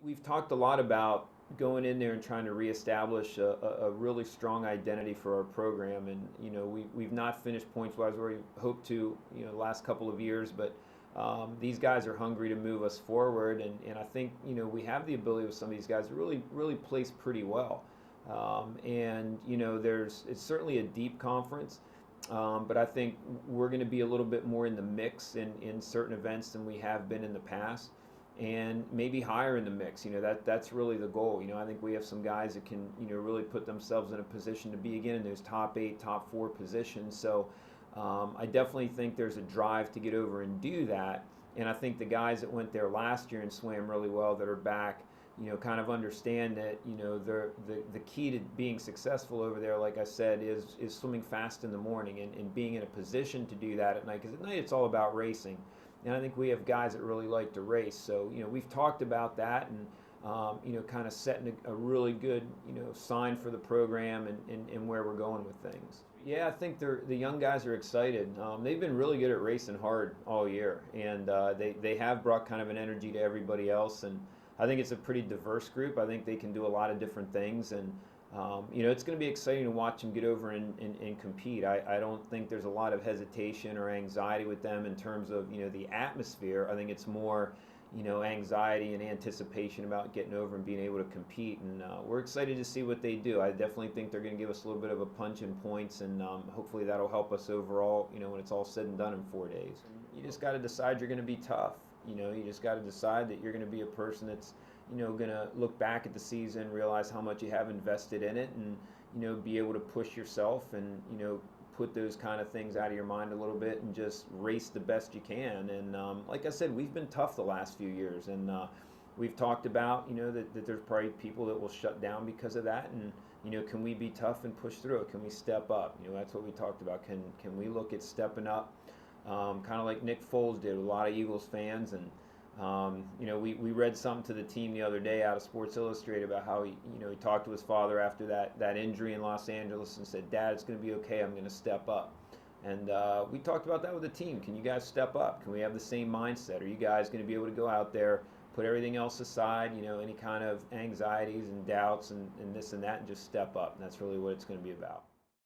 We've talked a lot about going in there and trying to reestablish a really strong identity for our program. And, we've not finished points wise where we hoped to, the last couple of years, but these guys are hungry to move us forward. And I think, we have the ability with some of these guys to really place pretty well. It's certainly a deep conference. But I think we're going to be a little bit more in the mix in certain events than we have been in the past, and maybe higher in the mix. That's really the goal. I think we have some guys that can really put themselves in a position to be again in those top 8, top 4 positions. So I definitely think there's a drive to get over and do that. And I think the guys that went there last year and swam really well that are back, kind of understand that, the key to being successful over there, like I said, is swimming fast in the morning and being in a position to do that at night. Because at night it's all about racing. And I think we have guys that really like to race. So, we've talked about that and, kind of setting a really good, sign for the program and where we're going with things. Yeah, I think the young guys are excited. They've been really good at racing hard all year. And they have brought kind of an energy to everybody else. And I think it's a pretty diverse group. I think they can do a lot of different things. And, it's going to be exciting to watch them get over and compete. I don't think there's a lot of hesitation or anxiety with them in terms of, the atmosphere. I think it's more, anxiety and anticipation about getting over and being able to compete. And we're excited to see what they do. I definitely think they're going to give us a little bit of a punch in points, and hopefully that'll help us overall, when it's all said and done in 4 days. You just got to decide you're going to be tough. You just got to decide that you're going to be a person that's, going to look back at the season, realize how much you have invested in it, and, be able to push yourself and, put those kind of things out of your mind a little bit and just race the best you can. And like I said, we've been tough the last few years, and we've talked about, that there's probably people that will shut down because of that. And, can we be tough and push through it? Can we step up? That's what we talked about. Can we look at stepping up? Kind of like Nick Foles did with a lot of Eagles fans. And we read something to the team the other day out of Sports Illustrated about how he talked to his father after that injury in Los Angeles and said, "Dad, it's going to be okay. I'm going to step up." And we talked about that with the team. Can you guys step up? Can we have the same mindset? Are you guys going to be able to go out there, put everything else aside, any kind of anxieties and doubts and this and that, and just step up? And that's really what it's going to be about.